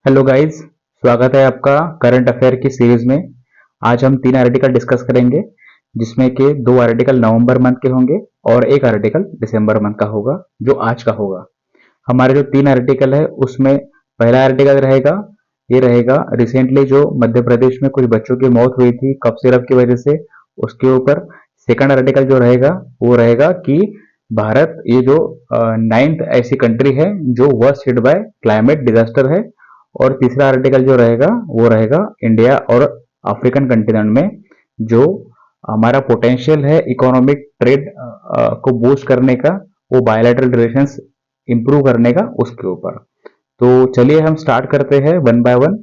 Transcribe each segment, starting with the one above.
Hello guys, स्वागत है आपका करंट अफेयर की सीरीज में। आज हम 3 आर्टिकल डिस्कस करेंगे, जिसमें के 2 आर्टिकल नवंबर मंथ के होंगे और एक आर्टिकल दिसंबर मंथ का होगा, जो आज का होगा। हमारे जो 3 आर्टिकल है उसमें पहला आर्टिकल रहेगा, ये रहेगा रिसेंटली जो मध्य प्रदेश में कुछ बच्चों की मौत हुई थी कफ सिरप की वजह से, उसके ऊपर। सेकंड आर्टिकल जो रहेगा वो रहेगा कि भारत ये जो 9th ऐसी कंट्री है जो worst hit by climate disaster है। और तीसरा आर्टिकल जो रहेगा वो रहेगा इंडिया और अफ्रीकन कंटिनेंट में जो हमारा पोटेंशियल है इकोनॉमिक ट्रेड को बूस्ट करने का, वो बायलैटरल रिलेशंस इंप्रूव करने का, उसके ऊपर। तो चलिए हम स्टार्ट करते हैं वन बाय वन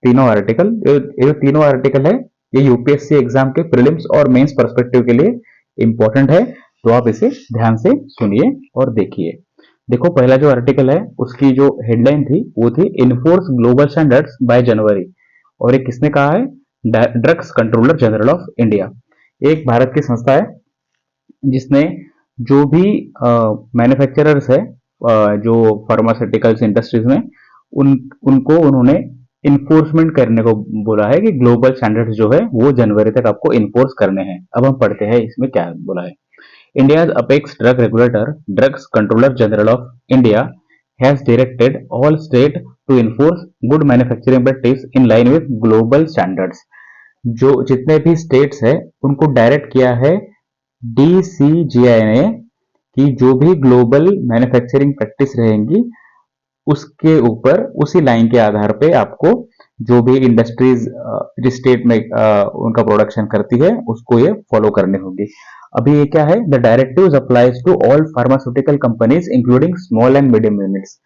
तीनों आर्टिकल। ये जो तीनों आर्टिकल है ये यूपीएससी एग्जाम के प्रीलिम्स और मेंस पर्सपेक्टिव के लिए इंपॉर्टेंट है, तो आप इसे ध्यान से सुनिए और देखिए। देखो, पहला जो आर्टिकल है उसकी जो हेडलाइन थी वो थी इन्फोर्स ग्लोबल स्टैंडर्ड्स बाय जनवरी। और ये किसने कहा है? Drugs controller general of India. एक भारत की संस्था है जिसने जो भी मैन्युफैक्चरर्स है, जो फार्मास्यूटिकल्स इंडस्ट्रीज में, उनको उन्होंने इन्फोर्समेंट करने को बोला है कि ग्लोबल स्टैंडर्ड्स जो है वो जनवरी तक आपको इन्फोर्स करने हैं। अब हम पढ़ते हैं इसमें क्या बोला है। India's apex drug regulator, Drugs Controller General of India, has directed all states to enforce good manufacturing practice in line with global standards. जो जितने भी स्टेट्स है उनको डायरेक्ट किया है DCGI ने कि जो भी ग्लोबल मैन्युफैक्चरिंग प्रैक्टिस रहेंगी उसके ऊपर, उसी लाइन के आधार पे आपको जो भी इंडस्ट्रीज जिस स्टेट में उनका प्रोडक्शन करती है उसको ये फॉलो करने होंगे। अभी ये क्या है? The directives applies to all pharmaceutical companies including small and medium units.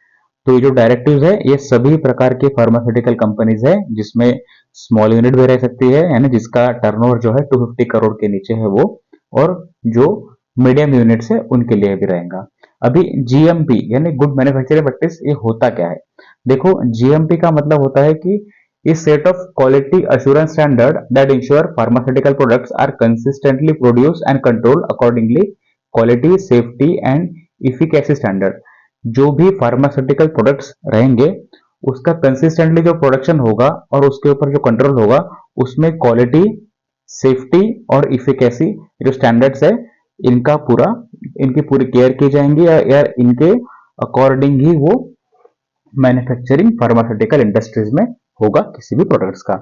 तो ये जो डायरेक्टिव्स है ये सभी प्रकार के फार्मास्यूटिकल कंपनीज है, जिसमें स्मॉल यूनिट भी रह सकती है, यानी जिसका टर्नओवर जो है 250 करोड़ के नीचे है वो, और जो मीडियम यूनिट्स है उनके लिए भी रहेगा। अभी जीएमपी यानी गुड मैन्युफैक्चरिंग प्रैक्टिस, ये होता क्या है? देखो, जीएमपी का मतलब होता है कि इस set of quality assurance standard that ensure pharmaceutical products are consistently produced and controlled accordingly quality, safety and efficacy standard. जो भी फार्मास्यूटिकल प्रोडक्ट्स रहेंगे उसका कंसिस्टेंटली जो प्रोडक्शन होगा और उसके ऊपर जो कंट्रोल होगा, उसमें क्वालिटी, सेफ्टी और इफिकेसी जो स्टैंडर्ड्स है इनकी पूरी केयर की जाएंगी, या इनके अकॉर्डिंग ही वो मैन्युफैक्चरिंग फार्मास्यूटिकल इंडस्ट्रीज में होगा किसी भी प्रोडक्ट्स का।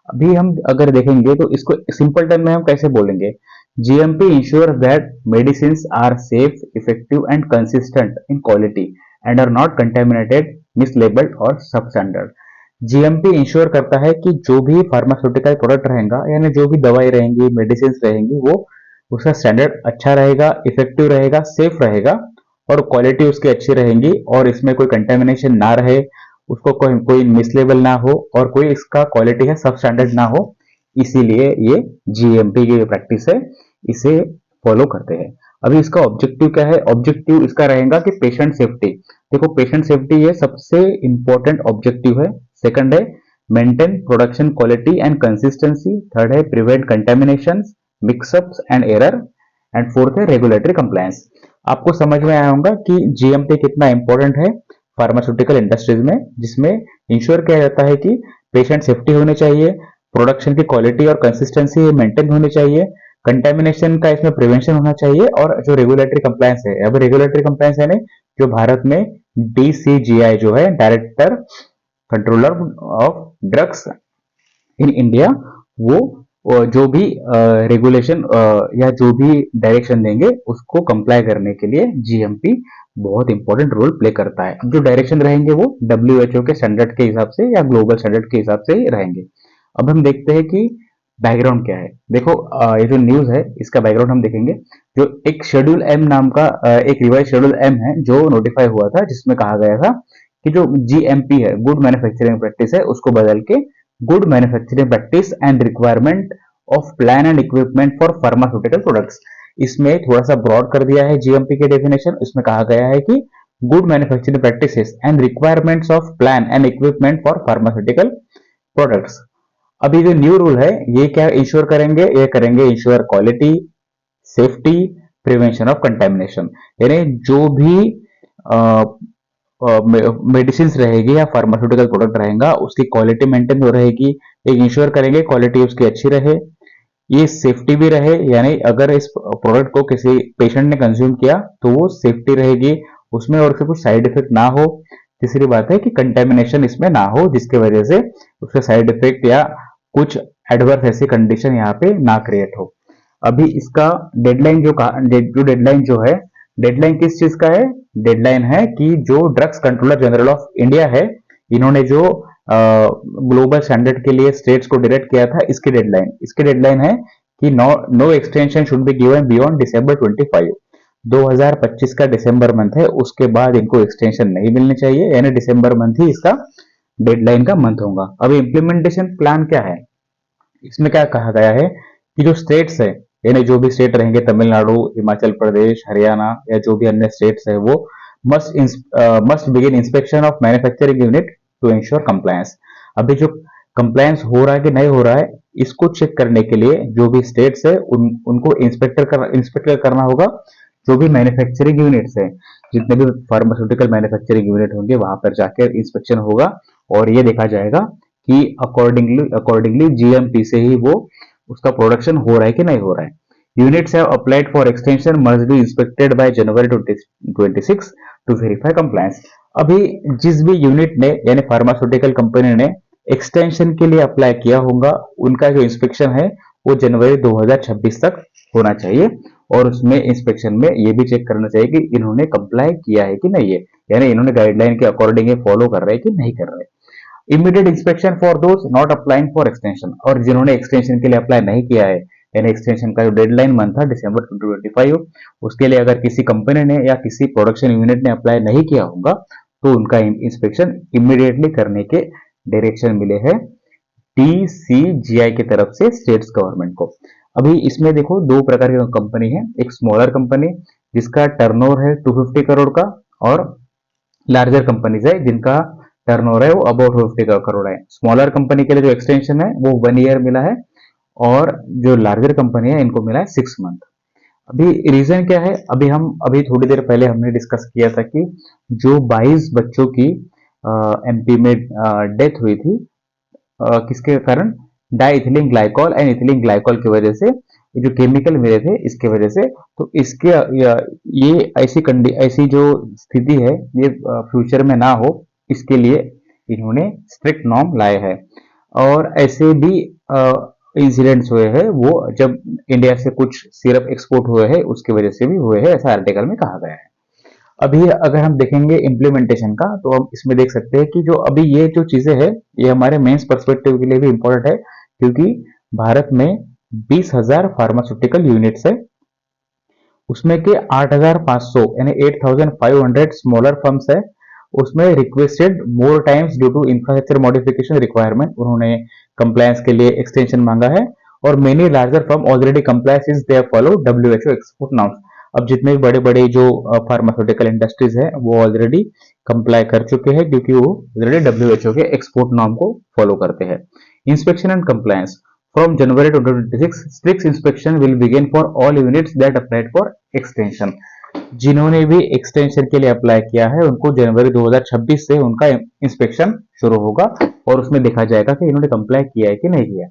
अभी हम अगर देखेंगे तो इसको सिंपल टर्म में हम कैसे बोलेंगे? GMP ensure that medicine are safe, effective and consistent in quality and are not contaminated, mislabelled और सब स्टैंडर्ड। जीएमपी इंश्योर करता है कि जो भी फार्मास्यूटिकल प्रोडक्ट रहेगा, यानी जो भी दवाई रहेंगी, मेडिसिन रहेंगी, वो उसका स्टैंडर्ड अच्छा रहेगा, इफेक्टिव रहेगा, सेफ रहेगा और क्वालिटी उसकी अच्छी रहेंगी, और इसमें कोई कंटेमिनेशन ना रहे, उसको कोई मिसलेबल ना हो, और कोई इसका क्वालिटी है सब स्टैंडर्ड ना हो। इसीलिए ये जीएमपी की प्रैक्टिस है, इसे फॉलो करते हैं। अभी इसका ऑब्जेक्टिव क्या है? ऑब्जेक्टिव इसका रहेगा कि पेशेंट सेफ्टी। देखो, पेशेंट सेफ्टी ये सबसे इंपॉर्टेंट ऑब्जेक्टिव है। सेकंड है maintain production quality and consistency. Third है prevent contamination, mixups and error. And fourth है रेगुलेटरी कंप्लायंस। आपको समझ में आया होगा कि जीएमपी कितना इंपॉर्टेंट है फार्मास्यूटिकल इंडस्ट्रीज में, जिसमें इंश्योर किया जाता है कि पेशेंट सेफ्टी होनी चाहिए, प्रोडक्शन की क्वालिटी और कंसिस्टेंसी मेंटेन होनी चाहिए, कंटेमिनेशन का इसमें प्रिवेंशन होना चाहिए, और जो रेगुलेटरी कंप्लायंस है, अब रेगुलेटरी कंप्लायंस है जो भारत में डीसीजीआई जो है, director controller of drugs in India, वो जो भी रेगुलेशन या जो भी डायरेक्शन देंगे उसको कंप्लाई करने के लिए जीएमपी बहुत इंपॉर्टेंट रोल प्ले करता है। अब जो डायरेक्शन रहेंगे वो डब्ल्यूएचओ के स्टैंडर्ड के हिसाब से या ग्लोबल स्टैंडर्ड के हिसाब से ही रहेंगे। अब हम देखते हैं कि बैकग्राउंड क्या है। देखो, ये जो न्यूज है इसका बैकग्राउंड हम देखेंगे। जो एक शेड्यूल एम नाम का एक रिवाइज शेड्यूल एम है जो नोटिफाई हुआ था, जिसमें कहा गया था कि जो जीएमपी है, गुड मैन्युफैक्चरिंग प्रैक्टिस है, उसको बदल के good manufacturing practice and requirement of plan and equipment for pharmaceutical products. इसमें थोड़ा सा ब्रॉड कर दिया है जीएमपी के डेफिनेशन। इसमें कहा गया है कि good manufacturing practices and requirements of plan and equipment for pharmaceutical products. अभी जो न्यू रूल है ये क्या इंश्योर करेंगे? ये करेंगे ensure quality, safety, prevention of contamination. यानी जो भी मेडिसिन रहेगी या फार्मास्यूटिकल प्रोडक्ट रहेगा, उसकी क्वालिटी मेंटेन हो रहेगी, एक इंश्योर करेंगे क्वालिटी उसकी अच्छी रहे, ये सेफ्टी भी रहे, यानी अगर इस प्रोडक्ट को किसी पेशेंट ने कंज्यूम किया तो वो सेफ्टी रहेगी उसमें और उससे कुछ साइड इफेक्ट ना हो। तीसरी बात है कि कंटेमिनेशन इसमें ना हो जिसकी वजह से उसके साइड इफेक्ट या कुछ एडवर्स ऐसी कंडीशन यहाँ पे ना क्रिएट हो। अभी इसका डेडलाइन जो डेडलाइन जो है, डेडलाइन किस चीज का है? डेडलाइन है कि जो drugs controller general of India है, इन्होंने जो ग्लोबल स्टैंडर्ड के लिए स्टेट्स को डायरेक्ट किया था, इसकी डेडलाइन है कि no extension should be given beyond December 25। 2025 का दिसंबर मंथ है, उसके बाद इनको एक्सटेंशन नहीं मिलनी चाहिए, यानी दिसंबर मंथ ही इसका डेडलाइन का मंथ होगा। अभी इम्प्लीमेंटेशन प्लान क्या है? इसमें क्या कहा गया है कि जो स्टेट्स है, यानी जो भी स्टेट रहेंगे, तमिलनाडु, हिमाचल प्रदेश, हरियाणा या जो भी अन्य स्टेट्स है, वो must begin inspection of manufacturing unit to ensure compliance. अभी जो कंप्लायंस हो रहा है कि नहीं हो रहा है, इसको चेक करने के लिए जो भी स्टेट्स है उनको इंस्पेक्ट करना होगा। जो भी मैन्युफैक्चरिंग यूनिट्स है, जितने भी फार्मास्यूटिकल मैन्युफैक्चरिंग यूनिट होंगे, वहां पर जाकर इंस्पेक्शन होगा और ये देखा जाएगा कि अकॉर्डिंगली जीएमपी से ही वो उसका प्रोडक्शन हो रहा है कि नहीं हो रहा है। Units have applied for extension must be inspected by January 2026 to verify compliance. अभी जिस भी यूनिट ने, यानी फार्मास्यूटिकल कंपनी ने एक्सटेंशन के लिए अप्लाई किया होगा, उनका जो इंस्पेक्शन है वो जनवरी 2026 तक होना चाहिए और उसमें इंस्पेक्शन में ये भी चेक करना चाहिए कि इन्होंने कंप्लाई किया है कि नहीं है, यानी इन्होंने गाइडलाइन के अकॉर्डिंग फॉलो कर रहे हैं कि नहीं कर रहे। Immediate inspection for those not applying for extension, और जिन्होंने एक्सटेंशन के लिए अप्लाई नहीं किया है, यानी एक्सटेंशन का जो डेडलाइन मंथ था दिसंबर 2025, उसके लिए अगर किसी कंपनी ने या किसी प्रोडक्शन यूनिट ने अप्लाई नहीं किया होगा तो उनका इंस्पेक्शन इमीडिएटली करने के डायरेक्शन मिले हैं डीसीजीआई की तरफ से स्टेट्स गवर्नमेंट को। अभी इसमें देखो दो प्रकार की कंपनी है, एक स्मॉलर कंपनी जिसका टर्नओवर है 250 करोड़ का, और लार्जर कंपनीज है जिनका टर्नओवर है वो अबाउट 50 करोड़ है। स्मॉलर कंपनी के लिए जो एक्सटेंशन है वो 1 ईयर मिला है और जो लार्जर कंपनी है इनको मिला है 6 मंथ। अभी रीजन क्या है? अभी थोड़ी देर पहले हमने डिस्कस किया था कि जो 22 बच्चों की एमपी में डेथ हुई थी, किसके कारण? Diethylene glycol and ethylene glycol की वजह से, जो केमिकल मिले थे इसके वजह से। तो इसके ये ऐसी जो स्थिति है ये फ्यूचर में ना हो, इसके लिए इन्होंने स्ट्रिक्ट नॉर्म लाए हैं। और ऐसे भी इंसिडेंट्स हुए हैं वो जब इंडिया से कुछ सिरप एक्सपोर्ट हुए हैं उसकी वजह से भी हुए हैं, ऐसा आर्टिकल में कहा गया है। अभी अगर हम देखेंगे इम्प्लीमेंटेशन का, तो हम इसमें देख सकते हैं कि जो अभी ये जो चीजें है ये हमारे मेंस पर्सपेक्टिव के लिए भी इंपॉर्टेंट है, क्योंकि भारत में 20,000 फार्मास्यूटिकल यूनिट्स है, उसमें के 8,500 यानी 8,500 स्मॉलर फर्म्स है। उसमें requested more times due to infrastructure modification requirement, उन्होंने कंप्लायंस के लिए एक्सटेंशन मांगा है। और many larger firm already compliance is they follow WHO export norms. अब जितने भी बड़े बड़े जो फार्मास्यूटिकल इंडस्ट्रीज है वो ऑलरेडी कंप्लाई कर चुके हैं, क्योंकि वो ऑलरेडी डब्ल्यूएचओ के एक्सपोर्ट नॉर्म को फॉलो करते हैं। Inspection and compliance from January 2026 strict inspection will begin for all units that applied for extension. जिन्होंने भी एक्सटेंशन के लिए अप्लाई किया है उनको जनवरी 2026 से उनका इंस्पेक्शन शुरू होगा और उसमें देखा जाएगा कि इन्होंने कंप्लाई किया है कि नहीं किया।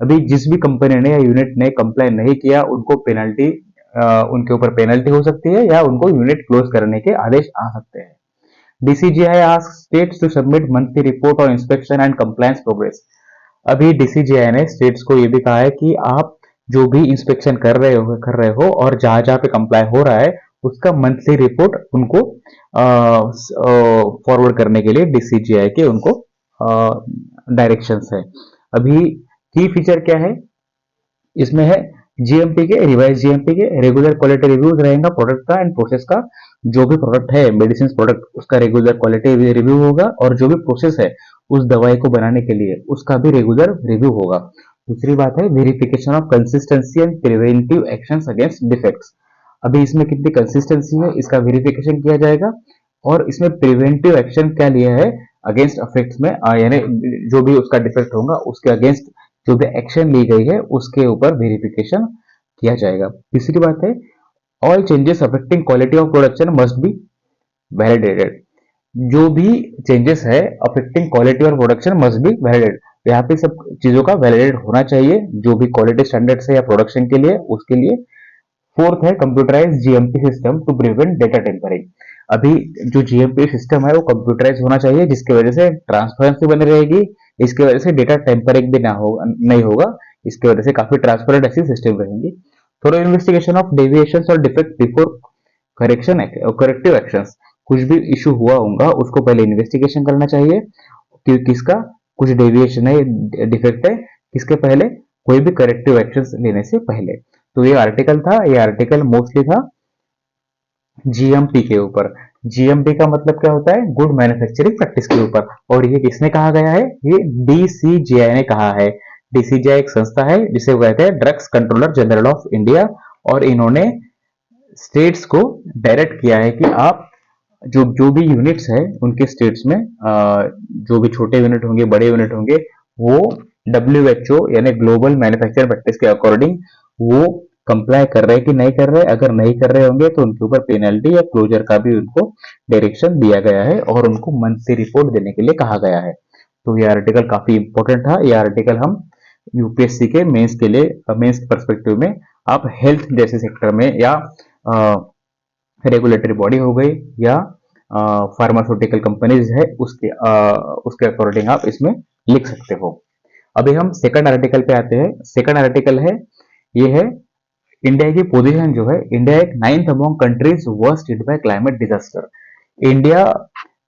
अभी जिस भी कंपनी ने या यूनिट ने कंप्लाई नहीं किया उनको पेनल्टी, उनके ऊपर पेनल्टी हो सकती है या उनको यूनिट क्लोज करने के आदेश आ सकते हैं। DCGI asks states to submit monthly report on inspection and compliance progress. अभी डीसीजीआई ने स्टेट्स को ये भी कहा है कि आप जो भी इंस्पेक्शन कर रहे हो और जहां जहां पे कंप्लाई हो रहा है उसका मंथली रिपोर्ट उनको फॉरवर्ड करने के लिए डीसीजीआई के उनको डायरेक्शंस है। अभी की फीचर क्या है इसमें है जीएमपी के, रिवाइज जीएमपी के रेगुलर क्वालिटी रिव्यूज रहेगा प्रोडक्ट का एंड प्रोसेस का। जो भी प्रोडक्ट है मेडिसिन प्रोडक्ट उसका रेगुलर क्वालिटी रिव्यू होगा और जो भी प्रोसेस है उस दवाई को बनाने के लिए उसका भी रेगुलर रिव्यू होगा। दूसरी बात है verification of consistency and preventive actions against defects. अभी इसमें कितनी कंसिस्टेंसी है इसका वेरिफिकेशन किया जाएगा और इसमें प्रिवेंटिव एक्शन क्या लिया है अगेंस्ट अफेक्ट्स में, यानी जो भी उसका डिफेक्ट होगा उसके अगेंस्ट जो भी एक्शन ली गई है उसके ऊपर वेरिफिकेशन किया जाएगा। तीसरी बात है all changes affecting quality of production must be validated. जो भी चेंजेस है अफेक्टिंग क्वालिटी और प्रोडक्शन मस्ट बी वैलिडेट। यहाँ पे सब चीजों का वैलिडेट होना चाहिए, जो भी क्वालिटी स्टैंडर्ड्स है या प्रोडक्शन के लिए उसके लिए। फोर्थ है computerise GMP system to prevent data tampering. अभी जो जीएमपी सिस्टम है वो कंप्यूटराइज होना चाहिए, जिसकी वजह से ट्रांसपेरेंसी बनी रहेगी, इसकी वजह से डेटा टेम्परिंग भी ना होगा, नहीं होगा, इसकी वजह से काफी ट्रांसपेरेंट ऐसी सिस्टम रहेंगी। थोड़ा इन्वेस्टिगेशन ऑफ डेविएशन और defect before correction corrective actions. कुछ भी इशू हुआ होगा उसको पहले इन्वेस्टिगेशन करना चाहिए कि किसका कुछ डेविएशन है, डिफेक्ट है, किसके पहले कोई भी करेक्टिव एक्शंस लेने से पहले। तो ये आर्टिकल था, ये आर्टिकल मोस्टली था जीएमपी के ऊपर। जीएमपी का मतलब क्या होता है? गुड मैन्युफैक्चरिंग प्रैक्टिस के ऊपर। और ये किसने कहा गया है? ये डीसीजीआई ने कहा है। डीसीजीआई एक संस्था है जिसे वो कहते हैं drugs controller general of India, और इन्होंने स्टेट्स को डायरेक्ट किया है कि आप जो जो भी यूनिट्स है उनके स्टेट्स में जो भी छोटे यूनिट होंगे, बड़े यूनिट होंगे, वो WHO यानी ग्लोबल मैन्युफैक्चरिंग प्रैक्टिस के अकॉर्डिंग वो कंप्लाई कर रहे हैं कि नहीं कर रहे। अगर नहीं कर रहे होंगे तो उनके ऊपर पेनल्टी या क्लोजर का भी उनको डायरेक्शन दिया गया है और उनको मंथली रिपोर्ट देने के लिए कहा गया है। तो ये आर्टिकल काफी इंपॉर्टेंट था। ये आर्टिकल हम यूपीएससी के मेंस के लिए, मेंस के परस्पेक्टिव में आप हेल्थ जैसे सेक्टर में या रेगुलेटरी बॉडी हो गई या फार्मास्यूटिकल कंपनीज है उसके अकॉर्डिंग आप इसमें लिख सकते हो। अभी हम सेकंड आर्टिकल पे आते हैं। सेकंड आर्टिकल है, ये है इंडिया की पोजीशन जो है। इंडिया एक 9th among countries worst hit by climate disaster. India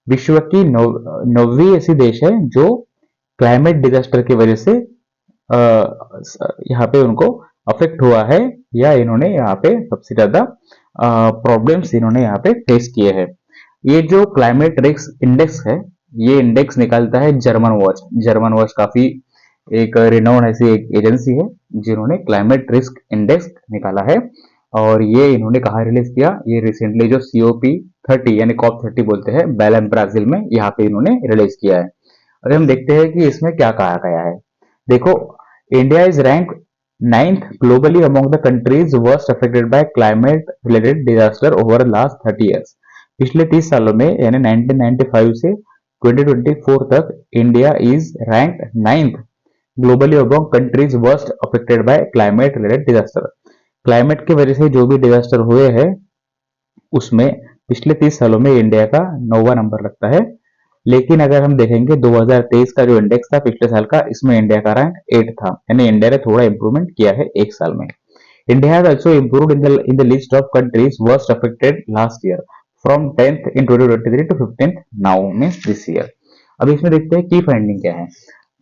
विश्व की 9वीं ऐसी देश है जो क्लाइमेट डिजास्टर की वजह से यहाँ पे उनको अफेक्ट हुआ है, या इन्होंने यहाँ पे सबसे ज्यादा प्रॉब्लम्स इन्होंने यहाँ पे फेस किए हैं। ये जो क्लाइमेट रिस्क इंडेक्स है, ये इंडेक्स निकालता है जर्मन वॉच। जर्मन वॉच काफी एक रिनाउंड ऐसी एक एजेंसी है जिन्होंने क्लाइमेट रिस्क इंडेक्स निकाला है। और ये इन्होंने कहा रिलीज किया? ये रिसेंटली जो COP30 यानी COP30 बोलते हैं, बेलन ब्राजील में, यहाँ पे इन्होंने रिलीज किया है। अगर हम देखते हैं कि इसमें क्या कहा गया है, देखो, India is rank 9th globally among the countries worst affected by climate related disaster over last 30 years. पिछले 30 सालों में यानी 1995 से 2024 तक India is rank 9th globally among countries worst affected by climate related disaster. Climate की वजह से जो भी डिजास्टर हुए हैं उसमें पिछले 30 सालों में इंडिया का 9वां नंबर लगता है। लेकिन अगर हम देखेंगे 2023 का जो इंडेक्स था पिछले साल का, इसमें इंडिया का रैंक 8 था, यानी इंडिया ने थोड़ा इंप्रूवमेंट किया है एक साल में। India has also improved in the list of countries worst affected last year from 10th in 2023 to 15th now means this year. अब इसमें देखते हैं की फाइंडिंग क्या है।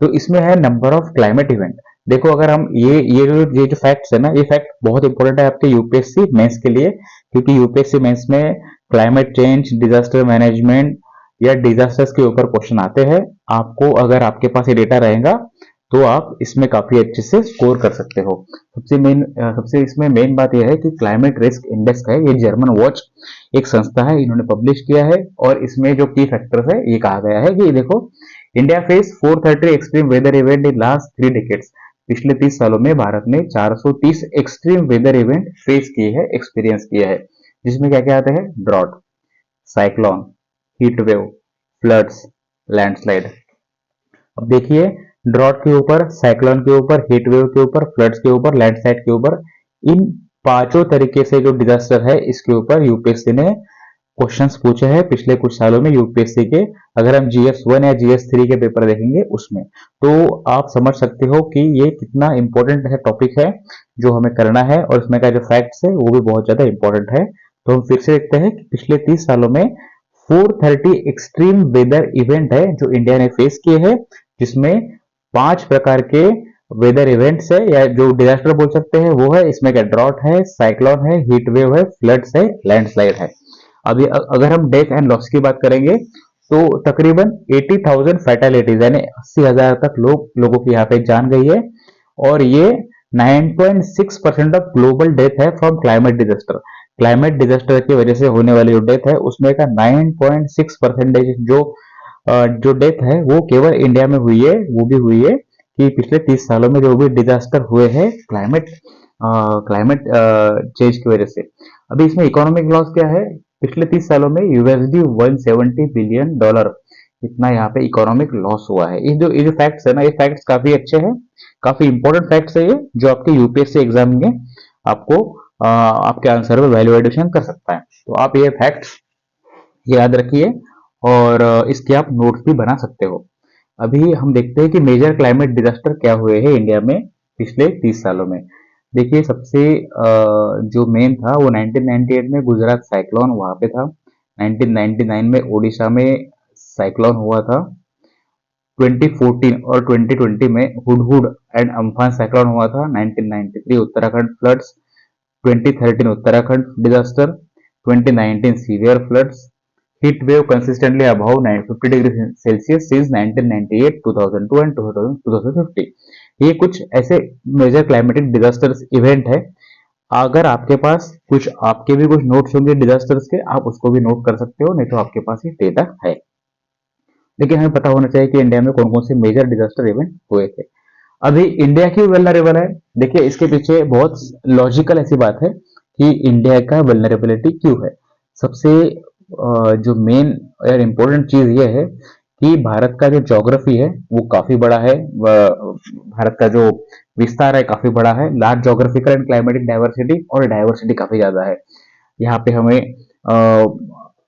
तो इसमें है नंबर ऑफ क्लाइमेट इवेंट। देखो, अगर हम ये जो फैक्ट्स है ना, ये फैक्ट बहुत इंपॉर्टेंट है आपके यूपीएससी मेंस के लिए, क्योंकि यूपीएससी मेंस में क्लाइमेट चेंज, डिजास्टर मैनेजमेंट या डिजास्टर्स के ऊपर क्वेश्चन आते हैं। आपको अगर आपके पास ये डेटा रहेगा तो आप इसमें काफी अच्छे से स्कोर कर सकते हो। सबसे इसमें मेन बात यह है कि क्लाइमेट रिस्क इंडेक्स है, ये जर्मन वॉच एक संस्था है, इन्होंने पब्लिश किया है। और इसमें जो की फैक्टर्स है ये कहा गया है कि देखो, India face 430 extreme weather event in last 3 decades. पिछले 30 सालों में भारत ने 430 एक्सट्रीम वेदर इवेंट फेस किए हैं, एक्सपीरियंस किए हैं, जिसमें क्या क्या आते हैं? Drought, cyclone, heat wave, floods, landslide. अब देखिए, ड्रॉट के ऊपर, साइक्लोन के ऊपर, हीट वेव के ऊपर, फ्लड्स के ऊपर, लैंडस्लाइड के ऊपर, इन पांचों तरीके से जो डिजास्टर है इसके ऊपर यूपीएससी ने क्वेश्चंस पूछे हैं पिछले कुछ सालों में यूपीएससी के। अगर हम GS1 या GS3 के पेपर देखेंगे उसमें, तो आप समझ सकते हो कि ये कितना इंपॉर्टेंट है, टॉपिक है जो हमें करना है, और इसमें का जो फैक्ट्स है वो भी बहुत ज्यादा इंपॉर्टेंट है। तो हम फिर से देखते हैं कि पिछले 30 सालों में 430 एक्सट्रीम वेदर इवेंट है जो इंडिया ने फेस किए हैं, जिसमें 5 प्रकार के वेदर इवेंट्स है या जो डिजास्टर बोल सकते हैं वो है। इसमें क्या? ड्रॉट है, साइक्लोन है, हीट वेव है, फ्लड्स है, लैंडस्लाइड है। अभी अगर हम डेथ एंड लॉस की बात करेंगे तो तकरीबन 80,000 फैटेलिटीज यानी 80,000 तक लोगों की यहाँ पे जान गई है। और ये 9.6% ऑफ ग्लोबल डेथ है from climate disaster. Climate disaster की वजह से होने वाली जो डेथ है उसमें का 9.6% जो डेथ है वो केवल इंडिया में हुई है। वो भी हुई है कि पिछले 30 सालों में जो भी डिजास्टर हुए हैं क्लाइमेट चेंज की वजह से। अभी इसमें इकोनॉमिक लॉस क्या है? पिछले 30 सालों में यूएसडी 170 बिलियन डॉलर इतना यहाँ पे इकोनॉमिक लॉस हुआ है। ये जो फैक्ट्स है ना, ये फैक्ट्स काफी अच्छे हैं, काफी इंपॉर्टेंट फैक्ट्स है ये, जो आपके यूपीएससी एग्जाम में आपको आपके आंसर में वैल्यू एडिशन कर सकता है। तो आप ये फैक्ट्स याद रखिए और इसके आप नोट्स भी बना सकते हो। अभी हम देखते हैं कि मेजर क्लाइमेट डिजास्टर क्या हुए हैं इंडिया में पिछले 30 सालों में। देखिए सबसे जो मेन था वो 1998 में गुजरात साइक्लोन वहां पे था। 1999 में ओडिशा में साइक्लोन हुआ था। 2014 और 2020 में हुडहुड एंड अम्फान साइक्लोन हुआ था। 1993 Uttarakhand floods, 2013 Uttarakhand disaster, 2019 severe floods, heat wave consistently above 50 degree Celsius since 1998, 2002 and 2050। ये कुछ ऐसे मेजर क्लाइमेटिक डिजास्टर्स इवेंट है। अगर आपके पास कुछ आपके भी कुछ नोट्स होंगे डिजास्टर्स के, आप उसको भी नोट कर सकते हो, नहीं तो आपके पास ये डेटा है। लेकिन हमें पता होना चाहिए कि इंडिया में कौन कौन से मेजर डिजास्टर इवेंट हुए थे। अभी इंडिया क्यों वल्नरेबल है? देखिए इसके पीछे बहुत लॉजिकल ऐसी बात है कि इंडिया का वल्नरेबिलिटी क्यों है। सबसे जो मेन और इम्पोर्टेंट चीज ये है कि भारत का जो ज्योग्राफी है वो काफी बड़ा है। भारत का जो विस्तार है काफी बड़ा है। Large geographical and climatic diversity, और डाइवर्सिटी काफी ज्यादा है। यहाँ पे हमें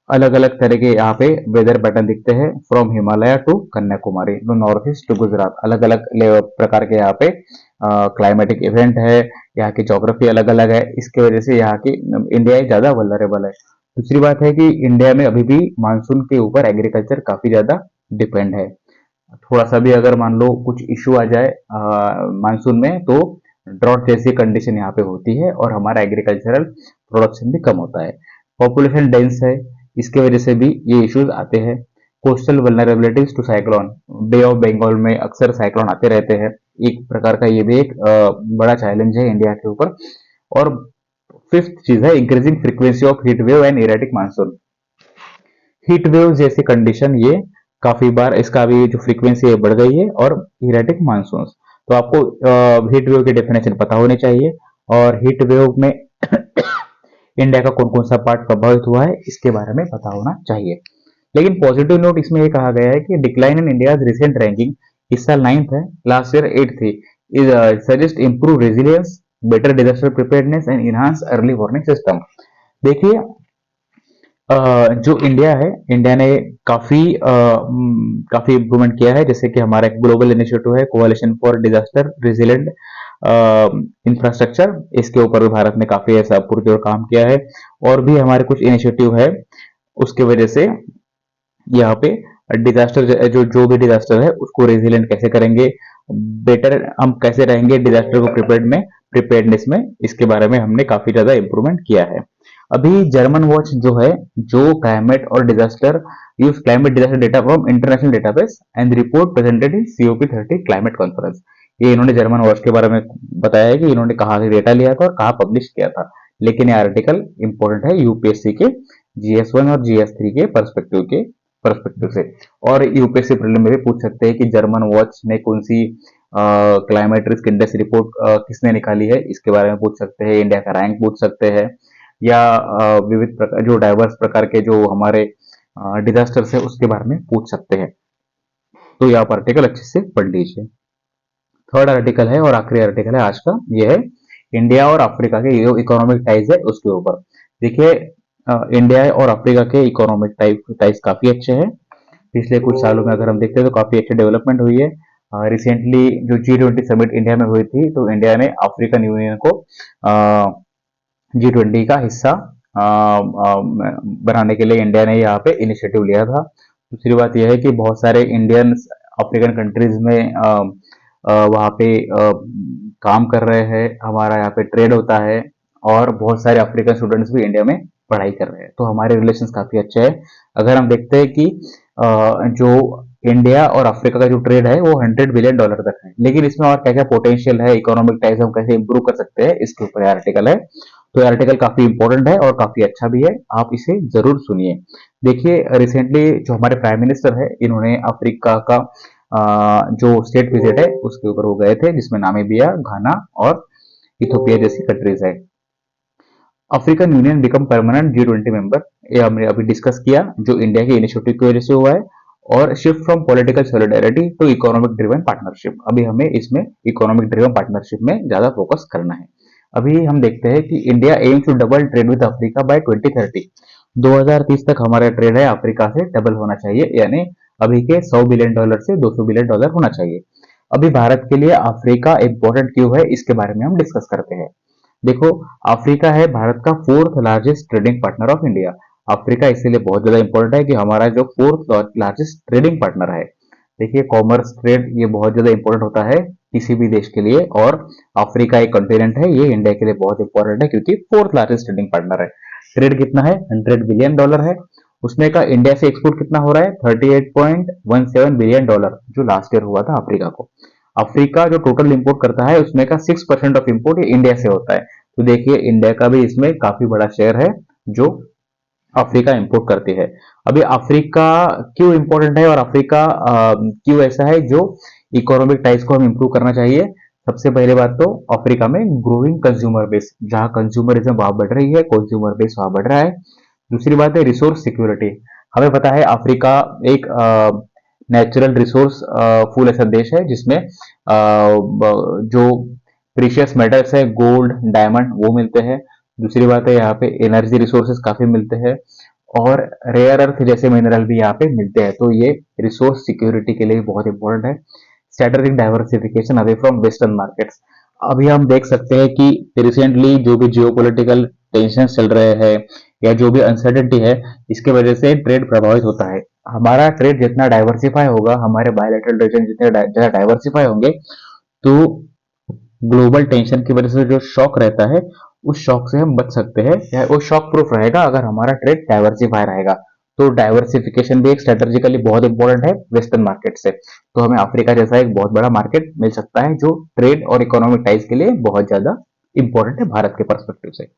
अलग अलग तरह के यहाँ पे वेदर पैटर्न दिखते हैं, from Himalaya to Kanyakumari, north east to Gujarat. अलग अलग प्रकार के यहाँ पे क्लाइमेटिक इवेंट है। यहाँ की ज्योग्राफी अलग अलग है, इसके वजह से यहाँ की इंडिया ज्यादा वल्नरेबल है। दूसरी बात है कि इंडिया में अभी भी मानसून के ऊपर एग्रीकल्चर काफी ज्यादा डिपेंड है। थोड़ा सा भी अगर मान लो कुछ इश्यू आ जाए मानसून में, तो ड्रॉट जैसी कंडीशन यहाँ पे होती है और हमारा एग्रीकल्चरल प्रोडक्शन भी कम होता है। पॉपुलेशन डेंस है, इसके वजह से भी ये इश्यूज आते हैं। Coastal vulnerabilities to cyclone, bay of Bengal में अक्सर साइक्लोन आते रहते हैं। एक प्रकार का ये भी एक बड़ा चैलेंज है इंडिया के ऊपर। और फिफ्थ चीज है increasing frequency of heat wave and erratic monsoon. Heat wave जैसी कंडीशन ये काफी बार इसका भी जो फ्रीक्वेंसी है बढ़ गई है, और इरेटिक मानसून। तो आपको हीट वेव की डेफिनेशन पता होनी चाहिए, और हीट वेव में इंडिया का कौन कौन सा पार्ट प्रभावित हुआ है इसके बारे में पता होना चाहिए। लेकिन पॉजिटिव नोट इसमें ये कहा गया है कि decline in India recent ranking, इस साल 9th है, लास्ट ईयर 8th थी, is suggest improve resilience, better disaster preparedness and enhance early warning system. देखिए जो इंडिया है, इंडिया ने काफी इम्प्रूवमेंट किया है। जैसे कि हमारा एक ग्लोबल इनिशिएटिव है कोalition फॉर डिजास्टर रेजिलेंट इंफ्रास्ट्रक्चर, इसके ऊपर भी भारत ने काफी ऐसा पुरजोर काम किया है। और भी हमारे कुछ इनिशिएटिव है, उसके वजह से यहाँ पे डिजास्टर जो जो भी डिजास्टर है उसको रेजिलेंट कैसे करेंगे, बेटर हम कैसे रहेंगे डिजास्टर को प्रिपेयर्डनेस में, इसके बारे में हमने काफी ज्यादा इंप्रूवमेंट किया है। अभी जर्मन वॉच जो है, जो क्लाइमेट और disaster use climate disaster data from international database and report presented in COP30 climate conference. ये इन्होंने जर्मन वॉच के बारे में बताया है कि इन्होंने कहाँ से डेटा लिया था और कहाँ पब्लिश किया था। लेकिन ये आर्टिकल इंपॉर्टेंट है यूपीएससी के GS1 और GS3 के पर्सपेक्टिव से। और यूपीएससी प्रीलिम में भी पूछ सकते हैं कि जर्मन वॉच ने कौन सी क्लाइमेट रिस्क इंडेक्स रिपोर्ट किसने निकाली है, इसके बारे में पूछ सकते हैं। इंडिया का रैंक पूछ सकते हैं, या विविध प्रकार जो डाइवर्स प्रकार के जो हमारे डिजास्टर्स है उसके बारे में पूछ सकते हैं। तो ये आप आर्टिकल अच्छे से पढ़ लीजिए। थर्ड आर्टिकल है और आखिरी आर्टिकल है आज का, ये है इंडिया और अफ्रीका के जो इकोनॉमिक टाइज है उसके ऊपर। देखिए इंडिया और अफ्रीका के इकोनॉमिक टाइज काफी अच्छे हैं। पिछले कुछ सालों में अगर हम देखते हैं तो काफी अच्छी डेवलपमेंट हुई है। रिसेंटली जो G20 समिट इंडिया में हुई थी, तो इंडिया ने अफ्रीकन यूनियन को G20 का हिस्सा बनाने के लिए इंडिया ने यहाँ पे इनिशिएटिव लिया था। दूसरी बात यह है कि बहुत सारे इंडियन अफ्रीकन कंट्रीज में वहाँ पे काम कर रहे हैं, हमारा यहाँ पे ट्रेड होता है, और बहुत सारे अफ्रीकन स्टूडेंट्स भी इंडिया में पढ़ाई कर रहे हैं। तो हमारे रिलेशंस काफी अच्छे हैं। अगर हम देखते हैं कि जो इंडिया और अफ्रीका का जो ट्रेड है वो $100 बिलियन तक है, लेकिन इसमें और क्या क्या पोटेंशियल है, इकोनॉमिक टाइज हम कैसे इंप्रूव कर सकते हैं, इसके ऊपर आर्टिकल है। तो ये आर्टिकल काफी इंपॉर्टेंट है और काफी अच्छा भी है, आप इसे जरूर सुनिए। देखिए रिसेंटली जो हमारे प्राइम मिनिस्टर है, इन्होंने अफ्रीका का जो स्टेट विजिट है उसके ऊपर वो गए थे, जिसमें नामीबिया, घाना और इथोपिया जैसी कंट्रीज है। African union become permanent G20 member, ये हमने अभी डिस्कस किया, जो इंडिया के इनिशिएटिव की वजह से हुआ है। और shift from political solidarity to economic driven partnership, अभी हमें इसमें इकोनॉमिक ड्रिवन पार्टनरशिप में ज्यादा फोकस करना है। अभी हम देखते हैं कि India aims to double trade with Africa by 2030। 2030 तक हमारा ट्रेड है अफ्रीका से डबल होना चाहिए, यानी अभी के $100 बिलियन से $200 बिलियन होना चाहिए। अभी भारत के लिए अफ्रीका इंपॉर्टेंट क्यों है, इसके बारे में हम डिस्कस करते हैं। देखो, अफ्रीका है भारत का fourth largest trading partner of India. Africa इसीलिए बहुत ज्यादा इंपॉर्टेंट है कि हमारा जो फोर्थ लार्जेस्ट ट्रेडिंग पार्टनर है। देखिए, कॉमर्स ट्रेड ये बहुत ज्यादा इंपॉर्टेंट होता है किसी भी देश के लिए, और अफ्रीका एक कॉन्टिनेंट है, ये इंडिया के लिए बहुत इंपॉर्टेंट है क्योंकि फोर्थ लार्जेस्ट ट्रेडिंग पार्टनर है। ट्रेड कितना है? $100 बिलियन है। उसमें का इंडिया से एक्सपोर्ट कितना हो रहा है? $38.17 बिलियन, जो लास्ट ईयर हुआ था अफ्रीका को। अफ्रीका जो टोटल इंपोर्ट करता है उसमें का 6% ऑफ इंपोर्ट ये इंडिया से होता है। तो देखिए, इंडिया का भी इसमें काफी बड़ा शेयर है जो अफ्रीका इंपोर्ट करती है। अभी अफ्रीका क्यों इंपॉर्टेंट है और अफ्रीका क्यों ऐसा है जो इकोनॉमिक टाइज को हम इंप्रूव करना चाहिए? सबसे पहले बात तो अफ्रीका में ग्रोइंग कंज्यूमर बेस, जहां कंज्यूमरिज्म वहां बढ़ रही है, कंज्यूमर बेस वहां बढ़ रहा है। दूसरी बात है रिसोर्स सिक्योरिटी। हमें पता है अफ्रीका एक नेचुरल रिसोर्स फुल ऐसा देश है जिसमें जो प्रीशियस मेटल्स है, गोल्ड, डायमंड, वो मिलते हैं। दूसरी बात है यहाँ पे एनर्जी रिसोर्सेज काफी मिलते हैं, और रेयर अर्थ जैसे मिनरल भी यहाँ पे मिलते हैं। तो ये रिसोर्स सिक्योरिटी के लिए बहुत इंपॉर्टेंट है। Strategic diversification away from western markets. अभी हम देख सकते हैं कि रिसेंटली जो भी जियोपॉलिटिकल टेंशन चल रहे हैं या जो भी अनसर्टेनिटी है, इसके वजह से ट्रेड प्रभावित होता है। हमारा ट्रेड जितना डाइवर्सिफाई होगा, हमारे बायलैटरल रिलेशन जितने ज्यादा डाइवर्सिफाई होंगे, तो ग्लोबल टेंशन की वजह से जो शॉक रहता है, उस शॉक से हम बच सकते हैं, या वो शॉक प्रूफ रहेगा अगर हमारा ट्रेड डाइवर्सिफाई रहेगा। तो डाइवर्सिफिकेशन भी एक स्ट्रेटेजिकली बहुत इंपॉर्टेंट है वेस्टर्न मार्केट से। तो हमें अफ्रीका जैसा एक बहुत बड़ा मार्केट मिल सकता है जो ट्रेड और इकोनॉमिक टाइज के लिए बहुत ज्यादा इंपॉर्टेंट है भारत के परस्पेक्टिव से।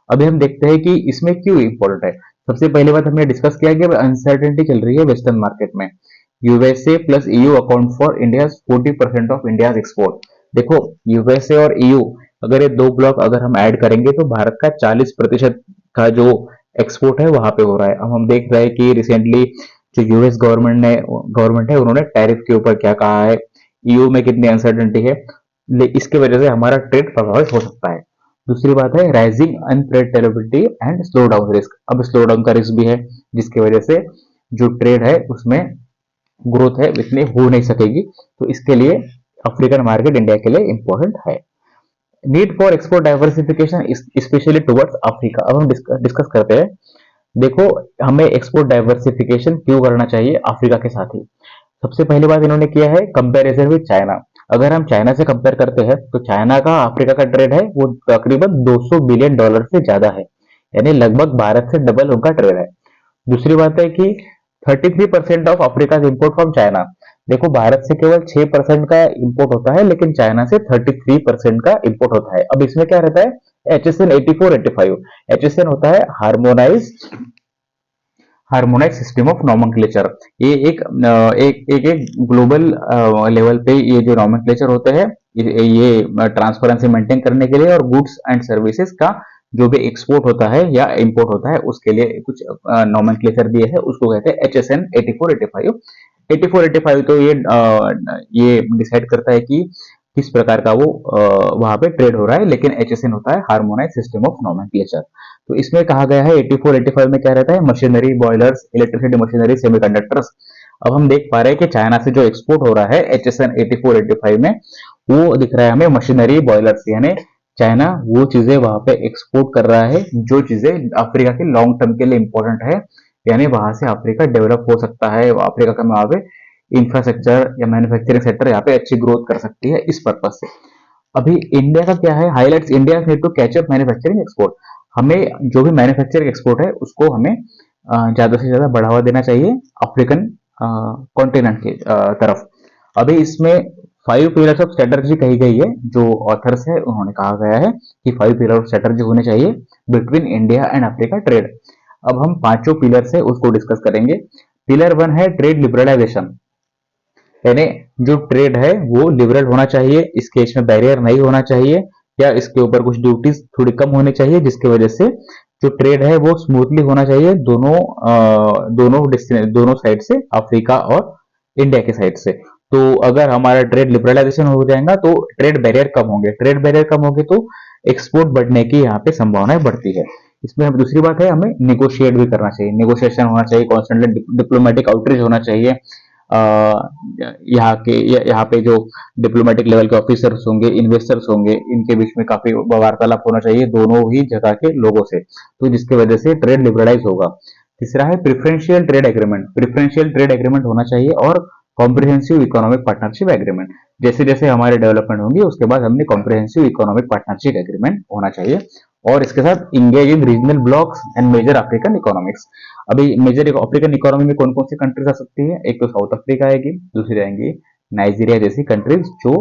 अभी हम देखते हैं कि इसमें क्यों इंपॉर्टेंट है। सबसे पहली बात हमने डिस्कस किया कि अनसर्टेनिटी चल रही है वेस्टर्न मार्केट में। USA plus EU account for India 40% of India export. देखो, यूएसए और ईयू, अगर ये दो ब्लॉक अगर हम ऐड करेंगे तो भारत का 40% का जो एक्सपोर्ट है वहां पे हो रहा है। अब हम देख रहे हैं कि रिसेंटली जो यूएस गवर्नमेंट है उन्होंने टैरिफ के ऊपर क्या कहा है, ईयू में कितनी अनसर्टेनिटी है, इसके वजह से हमारा ट्रेड प्रभावित हो सकता है। दूसरी बात है rising unpredictability and slow down risk. अब स्लो डाउन का रिस्क भी है, जिसकी वजह से जो ट्रेड है उसमें ग्रोथ है इतनी हो नहीं सकेगी। तो इसके लिए अफ्रीकन मार्केट इंडिया के लिए इंपॉर्टेंट है। Need for export diversification specially towards Africa. अब हम डिस्कस करते हैं। देखो, हमें एक्सपोर्ट डाइवर्सिफिकेशन क्यों करना चाहिए अफ्रीका के साथ ही। सबसे पहली बात इन्होंने किया है कंपैरिजन विद चाइना। अगर हम चाइना से कंपेयर करते हैं तो चाइना का अफ्रीका का ट्रेड है वो तकरीबन $200 बिलियन से ज्यादा है, यानी लगभग भारत से डबल उनका ट्रेड है। दूसरी बात है कि 33% of Africa import from China. देखो, भारत से केवल 6% का इंपोर्ट होता है, लेकिन चाइना से 33% का इंपोर्ट होता है। अब इसमें क्या रहता है? HSN 8485। HSN होता है हार्मोनाइज सिस्टम ऑफ नॉमेनक्लेचर। ये एक ग्लोबल लेवल पे ये जो नॉमेनक्लेचर होते हैं, ये ट्रांसपेरेंसी मेंटेन करने के लिए, और गुड्स एंड सर्विसेज का जो भी एक्सपोर्ट होता है या इंपोर्ट होता है उसके लिए कुछ नॉमेनक्लेचर दिए है, उसको कहते हैं HSN 8485। 8485 तो ये डिसाइड करता है कि किस प्रकार का वो वहां पे ट्रेड हो रहा है, लेकिन HSN होता है हार्मोनाइज सिस्टम ऑफ नॉमेनक्लेचर। तो इसमें कहा गया है 8485 में क्या रहता है? Machinery, boilers, electricity machinery, semiconductors. अब हम देख पा रहे हैं कि चाइना से जो एक्सपोर्ट हो रहा है HSN 8485 में, वो दिख रहा है हमें मशीनरी, बॉयलर्स, यानी चाइना वो चीजें वहां पे एक्सपोर्ट कर रहा है जो चीजें अफ्रीका के लॉन्ग टर्म के लिए इंपॉर्टेंट है, यानी वहां से अफ्रीका डेवलप हो सकता है, अफ्रीका का वहां पे इंफ्रास्ट्रक्चर या मैन्युफैक्चरिंग सेक्टर यहाँ पे अच्छी ग्रोथ कर सकती है, इस पर्पज से। अभी इंडिया का क्या है? Highlights India need to catch up manufacturing export. हमें जो भी मैन्युफैक्चरिंग एक्सपोर्ट है उसको हमें ज्यादा से ज्यादा बढ़ावा देना चाहिए अफ्रीकन कॉन्टिनेंट की तरफ। अभी इसमें 5 पिलर्स ऑफ स्ट्रेटर्जी कही गई है, जो ऑथर्स है उन्होंने कहा गया है कि 5 पिलर ऑफ स्ट्रेटर्जी होने चाहिए between India and Africa trade. अब हम पांचों पिलर से उसको डिस्कस करेंगे। पिलर 1 है ट्रेड लिबरलाइजेशन, यानी जो ट्रेड है वो लिबरल होना चाहिए, इसके इसमें बैरियर नहीं होना चाहिए, क्या इसके ऊपर कुछ ड्यूटीज थोड़ी कम होनी चाहिए, जिसकी वजह से जो ट्रेड है वो स्मूथली होना चाहिए दोनों साइड से, अफ्रीका और इंडिया के साइड से। तो अगर हमारा ट्रेड लिबरलाइजेशन हो जाएगा तो ट्रेड बैरियर कम होंगे, ट्रेड बैरियर कम होंगे तो एक्सपोर्ट बढ़ने की यहाँ पे संभावनाएं बढ़ती है। इसमें हम दूसरी बात है, हमें निगोशिएट भी करना चाहिए, निगोशिएशन होना चाहिए, कॉन्स्टेंटली डिप्लोमेटिक आउटरीच होना चाहिए। यहाँ पे जो डिप्लोमेटिक लेवल के ऑफिसर्स होंगे, इन्वेस्टर्स होंगे, इनके बीच में काफी वार्तालाप होना चाहिए दोनों ही जगह के लोगों से, तो जिसकी वजह से ट्रेड लिबरलाइज होगा। तीसरा है preferential trade agreement, preferential trade agreement होना चाहिए और कॉम्प्रिहेंसिव इकोनॉमिक पार्टनरशिप एग्रीमेंट। जैसे जैसे हमारे डेवलपमेंट होंगी उसके बाद हमने कॉम्प्रिहेंसिव इकोनॉमिक पार्टनरशिप एग्रीमेंट होना चाहिए, और इसके साथ engage in regional blocks and major African economics. अभी मेजर अफ्रीकन इकोनॉमी में कौन कौन सी कंट्रीज आ सकती है? एक तो साउथ अफ्रीका आएगी, दूसरी आएंगी नाइजीरिया जैसी कंट्रीज जो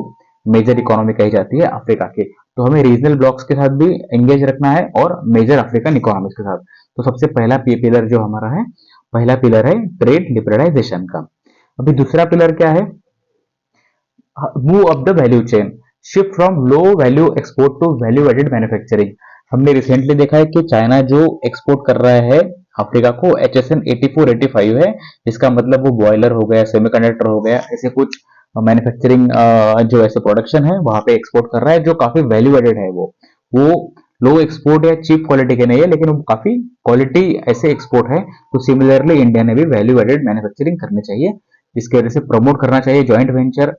मेजर इकोनॉमी कही जाती है अफ्रीका की। तो हमें रीजनल ब्लॉक्स के साथ भी एंगेज रखना है और मेजर अफ्रीकन इकोनॉमीज के साथ। तो सबसे पहला पिलर जो हमारा है, पहला पिलर है ट्रेड लिबरलाइजेशन का। अभी दूसरा पिलर क्या है? Move up the value chain, shift from low value export to value added manufacturing. हमने रिसेंटली देखा है कि चाइना जो एक्सपोर्ट कर रहा है अफ्रीका को HSN 8485 है, इसका मतलब वो बॉयलर हो गया, सेमीकंडक्टर हो गया, ऐसे कुछ मैन्युफैक्चरिंग जो ऐसे प्रोडक्शन है वहां पे एक्सपोर्ट कर रहा है जो काफी वैल्यू एडेड है। वो लो एक्सपोर्ट या चीप क्वालिटी के नहीं है, लेकिन वो काफी क्वालिटी ऐसे एक्सपोर्ट है। तो सिमिलरली इंडिया ने भी वैल्यू एडेड मैन्युफैक्चरिंग करनी चाहिए, जिसकी वजह से प्रमोट करना चाहिए ज्वाइंट वेंचर।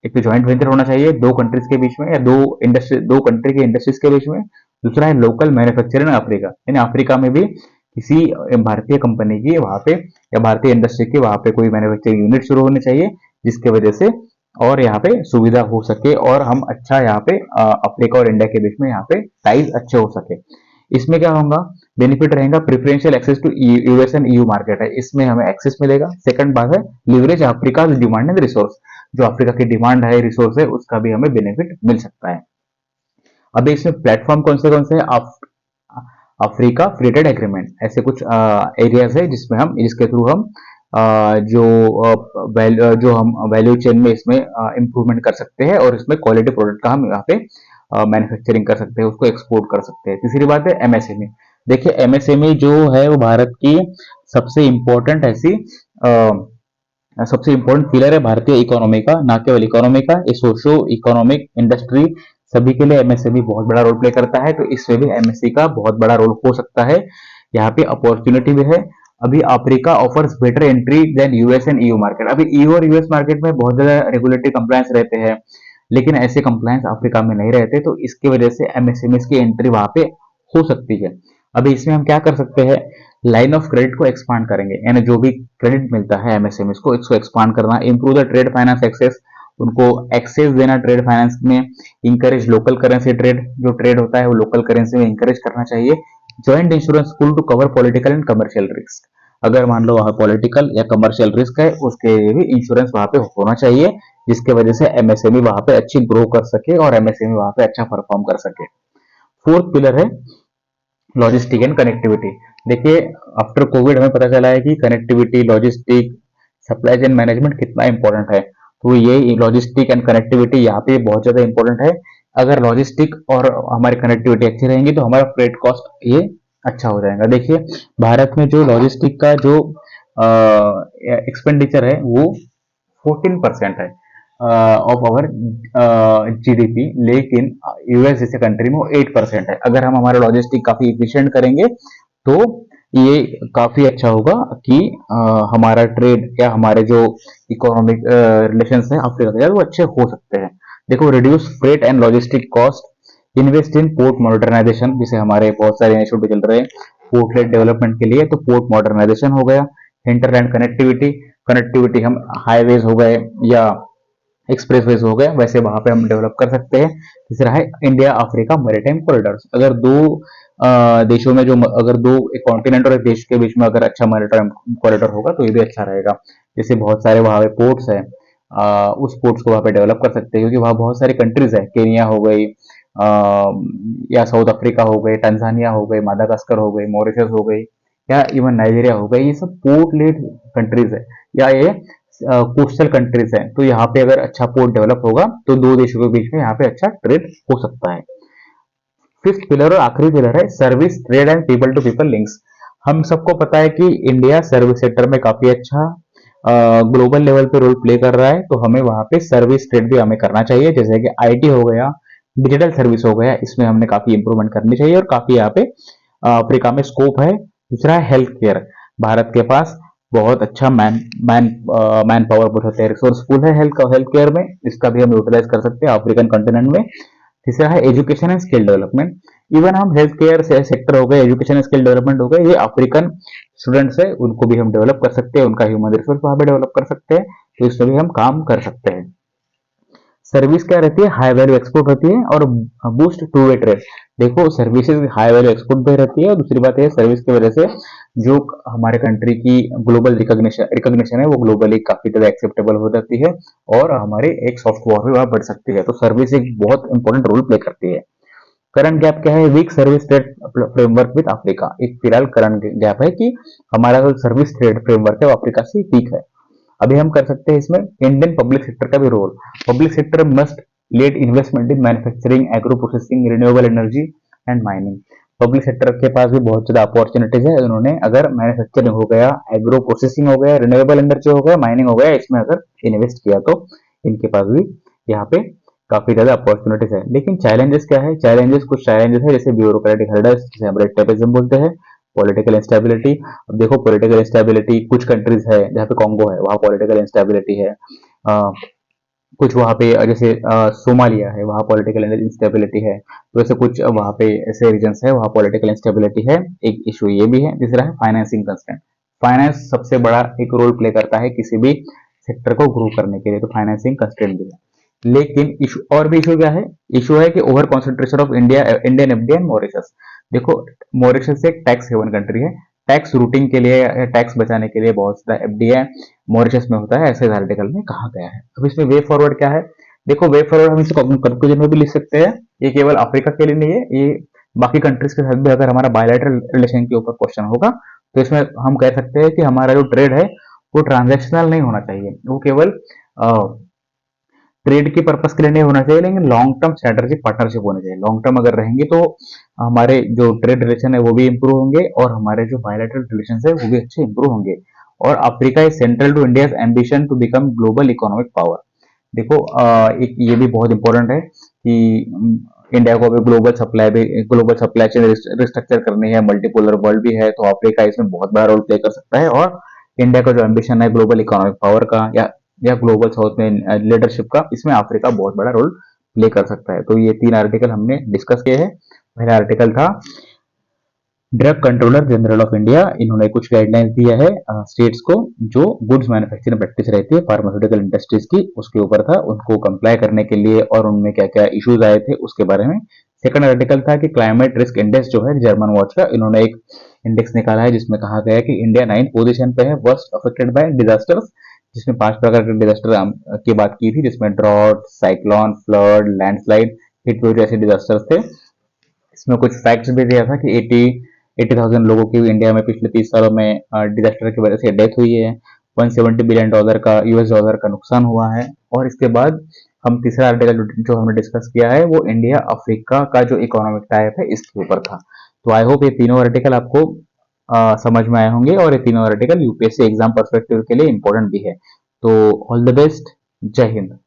एक तो ज्वाइंट वेंचर होना चाहिए दो कंट्रीज के बीच में या दो कंट्री के इंडस्ट्रीज के बीच में। दूसरा है लोकल मैन्युफैक्चरिंग अफ्रीका, यानी अफ्रीका में भी किसी भारतीय कंपनी की वहां पे या भारतीय इंडस्ट्री की वहां पे कोई मैन्युफैक्चरिंग यूनिट शुरू होनी चाहिए, जिसकी वजह से और यहाँ पे सुविधा हो सके और हम अच्छा यहाँ पे अफ्रीका और इंडिया के बीच में यहाँ पे टाइज अच्छे हो सके। इसमें क्या होगा? बेनिफिट रहेगा preferential access to US and EU market है, इसमें हमें एक्सेस मिलेगा। सेकंड बात है leverage Africa demand and resource, जो अफ्रीका की डिमांड है, रिसोर्स है, उसका भी हमें बेनिफिट मिल सकता है। अभी इसमें प्लेटफॉर्म कौन से हैं? अफ्रीका फ्री ट्रेड एग्रीमेंट, ऐसे कुछ एरियाज है जिसमें हम जिसके थ्रू हम जो हम वैल्यू चेन में इसमें इंप्रूवमेंट कर सकते हैं और इसमें क्वालिटी प्रोडक्ट का हम यहाँ पे मैन्युफैक्चरिंग कर सकते हैं, उसको एक्सपोर्ट कर सकते हैं। तीसरी बात है MSME। देखिए MSME जो है वो भारत की सबसे इम्पोर्टेंट ऐसी सबसे इंपॉर्टेंट पिलर है भारतीय इकोनॉमी का, ना केवल इकोनॉमी का, ये सोशो इकोनॉमिक इंडस्ट्री सभी के लिए MSME बहुत बड़ा रोल प्ले करता है। तो इसमें भी MSME का बहुत बड़ा रोल हो सकता है, यहाँ पे अपॉर्चुनिटी भी है। अभी Africa offers better entry than US and EU market. अभी EU और US मार्केट में बहुत ज्यादा रेगुलेटरी कंप्लायंस रहते हैं, लेकिन ऐसे कंप्लायंस अफ्रीका में नहीं रहते, तो इसकी वजह से MSMEs की एंट्री वहां पे हो सकती है। अभी इसमें हम क्या कर सकते हैं? लाइन ऑफ क्रेडिट को एक्सपांड करेंगे, यानी जो भी क्रेडिट मिलता है MSMEs को, इसको एक्सपांड करना, improve the trade finance access, उनको एक्सेस देना ट्रेड फाइनेंस में, इंकरेज लोकल करेंसी ट्रेड, जो ट्रेड होता है वो लोकल करेंसी में इंकरेज करना चाहिए। Joint insurance pool to cover political and commercial risk, अगर मान लो वहां पॉलिटिकल या कमर्शियल रिस्क है उसके लिए भी इंश्योरेंस वहां पे होना चाहिए, जिसकी वजह से MSME वहां पे अच्छी ग्रो कर सके और MSME वहां पे अच्छा परफॉर्म कर सके। फोर्थ पिलर है लॉजिस्टिक एंड कनेक्टिविटी। देखिए आफ्टर कोविड हमें पता चला है कि connectivity, logistic, supply chain management कितना इंपॉर्टेंट है। तो ये लॉजिस्टिक एंड कनेक्टिविटी यहाँ पे बहुत ज्यादा इंपॉर्टेंट है। अगर लॉजिस्टिक और हमारी कनेक्टिविटी अच्छी रहेंगी तो हमारा फ्रेट कॉस्ट ये अच्छा हो जाएगा। देखिए भारत में जो लॉजिस्टिक का जो एक्सपेंडिचर है वो 14% है ऑफ आवर GDP, लेकिन US जैसे कंट्री में वो 8% है। अगर हम हमारा लॉजिस्टिक काफी इफिशिएंट करेंगे तो ये काफी अच्छा होगा कि हमारा ट्रेड या हमारे जो इकोनॉमिक रिलेशंस हैं अफ्रीका के साथ वो अच्छे हो सकते हैं। देखो reduce freight and logistic cost, invest in port modernisation, जिसे हमारे बहुत सारे इनिशिएटिव चल रहे हैं पोर्ट लेड डेवलपमेंट के लिए, तो पोर्ट मॉडर्नाइजेशन हो गया। इंटरलैंड कनेक्टिविटी, कनेक्टिविटी हम हाईवेज हो गए या एक्सप्रेसवेज हो गए वैसे वहां पे हम डेवलप कर सकते हैं। तीसरा है इंडिया अफ्रीका मैरीटाइम कॉरिडोर्स, अगर दो देशों में जो अगर दो एक कॉन्टिनेंट और एक देश के बीच में अगर अच्छा मैरीटाइम कॉरिडोर होगा तो ये भी अच्छा रहेगा। जैसे बहुत सारे वहां पे पोर्ट्स है, उस पोर्ट्स को वहां पे डेवलप कर सकते हैं, क्योंकि वहां बहुत सारी कंट्रीज है, केनिया हो गई या साउथ अफ्रीका हो गई, टंजानिया हो गई, मादागास्कर हो गई, मॉरिशस हो गई या इवन नाइजीरिया हो गई, ये सब पोर्ट लेड कंट्रीज है या ये कोस्टल कंट्रीज हैं, तो यहाँ पे अगर अच्छा पोर्ट डेवलप होगा तो दो देशों के बीच में यहाँ पे अच्छा ट्रेड हो सकता है। फिफ्थ पिलर और आखिरी पिलर है service trade and people to people links. हम सबको पता है कि इंडिया सर्विस सेक्टर में काफी अच्छा ग्लोबल लेवल पे रोल प्ले कर रहा है, तो हमें वहां पे सर्विस ट्रेड भी हमें करना चाहिए, जैसे कि आईटी हो गया, डिजिटल सर्विस हो गया, इसमें हमने काफी इंप्रूवमेंट करनी चाहिए और काफी यहाँ पे अफ्रीका में स्कोप है। दूसरा है हेल्थ केयर। भारत के पास बहुत अच्छा मैन पावर बहुत होता है, रिसोर्सफुल है हेल्थ केयर में, इसका भी हम यूटिलाइज कर सकते हैं अफ्रीकन कॉन्टिनेंट में। तीसरा है education and skill development. Even हम हेल्थ केयर से सेक्टर हो गए, एजुकेशन एंड स्किल डेवलपमेंट हो गए, ये अफ्रीकन स्टूडेंट्स है उनको भी हम डेवलप कर सकते हैं, उनका ह्यूमन रिसोर्स वहां पे डेवलप कर सकते हैं, तो इसमें भी हम काम कर सकते हैं। सर्विस क्या रहती है, हाई वैल्यू एक्सपोर्ट होती है और बूस्ट टू वे ट्रेड। देखो सर्विसेज हाई वैल्यू एक्सपोर्ट भी रहती है और दूसरी बात है सर्विस की वजह से जो हमारे कंट्री की ग्लोबल रिकॉग्निशन है वो ग्लोबली काफी ज्यादा एक्सेप्टेबल हो जाती है और हमारे एक सॉफ्ट पावर भी वहां बढ़ सकती है, तो सर्विस एक बहुत इंपॉर्टेंट रोल प्ले करती है। करंट गैप क्या है, weak service trade framework with Africa. एक फिलहाल करंट गैप है कि हमारा जो सर्विस ट्रेड फ्रेमवर्क है वो अफ्रीका से वीक है। अभी हम कर सकते हैं इसमें इंडियन पब्लिक सेक्टर का भी role. Public sector must lead investment in manufacturing, agro processing, renewable energy and mining. Public sector के पास भी बहुत ज्यादा अपॉर्चुनिटीज है, उन्होंने अगर मैन्युफैक्चरिंग हो गया, एग्रो प्रोसेसिंग हो गया, रिन्यूएबल एनर्जी हो गया, माइनिंग हो गया, इसमें अगर इन्वेस्ट किया तो इनके पास भी यहाँ पे काफी ज्यादा अपॉर्चुनिटीज है। लेकिन चैलेंजेस क्या है, कुछ चैलेंजेस है जैसे ब्यूरोक्रेटिक हर्डल्स, जिसे हम रेड टेपिज्म बोलते हैं, पॉलिटिकल इंस्टेबिलिटी। अब देखो पॉलिटिकल इंस्टेबिलिटी कुछ कंट्रीज है, जहाँ पे कॉन्गो है वहाँ पॉलिटिकल इंस्टेबिलिटी है, कुछ वहाँ पे जैसे सोमालिया है वहाँ पॉलिटिकल इंस्टेबिलिटी है, तो ऐसे कुछ वहाँ पे ऐसे रीजन्स है वहाँ पॉलिटिकल इंस्टेबिलिटी है। एक इशू ये भी है। तीसरा है फाइनेंसिंग कंस्ट्रेंट। फाइनेंस सबसे बड़ा एक रोल प्ले करता है किसी भी सेक्टर को ग्रो करने के लिए, तो फाइनेंसिंग कंस्ट्रेंट भी है। लेकिन इशू और भी इशू क्या है, इशू है कि over concentration of Indian FDI and Mauritius. देखो मॉरिशस एक टैक्स हेवन कंट्री है, टैक्स रूटिंग के लिए, टैक्स बचाने के लिए बहुत ज्यादा एफडीआई मॉरिशस में होता है, ऐसे इस आर्टिकल में कहा गया है। अब इसमें वे फॉरवर्ड क्या है, देखो वे फॉरवर्ड हम इसे कंक्लूजन में भी लिख सकते हैं, ये केवल अफ्रीका के लिए नहीं है, ये बाकी कंट्रीज के साथ भी अगर हमारा बायलैटरल रिलेशन के ऊपर क्वेश्चन होगा तो इसमें हम कह सकते हैं कि हमारा जो ट्रेड है वो ट्रांजैक्शनल नहीं होना चाहिए, वो केवल ट्रेड के पर्पस के लिए नहीं होना चाहिए, लेकिन लॉन्ग टर्म स्ट्रेटेजिक पार्टनरशिप होनी चाहिए। लॉन्ग टर्म अगर रहेंगे तो हमारे जो ट्रेड रिलेशन है वो भी इंप्रूव होंगे और हमारे जो बायलैटरल रिलेशन है वो भी अच्छे इंप्रूव होंगे। और Africa is central to India's ambition to become global economic power. देखो एक ये भी बहुत इंपॉर्टेंट है कि इंडिया को अभी ग्लोबल सप्लाई चेन रिस्ट्रक्चर करनी है, मल्टीपोलर वर्ल्ड भी है, तो अफ्रीका इसमें बहुत बड़ा रोल प्ले कर सकता है। और इंडिया का जो एम्बिशन है ग्लोबल इकोनॉमिक पावर का या ग्लोबल साउथ में लीडरशिप का, इसमें अफ्रीका बहुत बड़ा रोल प्ले कर सकता है। तो ये 3 आर्टिकल हमने डिस्कस किए हैं। पहला आर्टिकल था drug controller general of India, इन्होंने कुछ गाइडलाइंस दिया है स्टेट्स को, जो गुड्स मैन्युफैक्चरिंग प्रैक्टिस रहती है फार्मास्यूटिकल इंडस्ट्रीज की, उसके ऊपर था, उनको कंप्लाई करने के लिए और उनमें क्या क्या इश्यूज आए थे उसके बारे में। सेकंड आर्टिकल था कि क्लाइमेट रिस्क इंडेक्स जो है जर्मन वॉच का, इन्होंने एक इंडेक्स निकाला है जिसमें कहा गया है कि इंडिया 9th पोजीशन पे है वर्स्ट अफेक्टेड बाय डिजास्टर्स, जिसमें 5 प्रकार के डिजास्टर की बात की थी, जिसमें drought, cyclone, flood, landslide, heat wave जैसे डिजास्टर्स थे। इसमें कुछ फैक्ट्स भी दिया था कि 80,000 लोगों की इंडिया में पिछले 30 सालों में डिजास्टर की वजह से डेथ हुई है, $170 बिलियन का यूएस डॉलर का नुकसान हुआ है। और इसके बाद हम तीसरा आर्टिकल जो हमने डिस्कस किया है वो इंडिया अफ्रीका का जो इकोनॉमिक टाइप है इसके ऊपर था। तो आई होप ये तीनों आर्टिकल आपको समझ में आए होंगे और ये तीनों आर्टिकल यूपीएससी एग्जाम पर्सपेक्टिव के लिए इंपॉर्टेंट भी है। तो ऑल द बेस्ट, जय हिंद।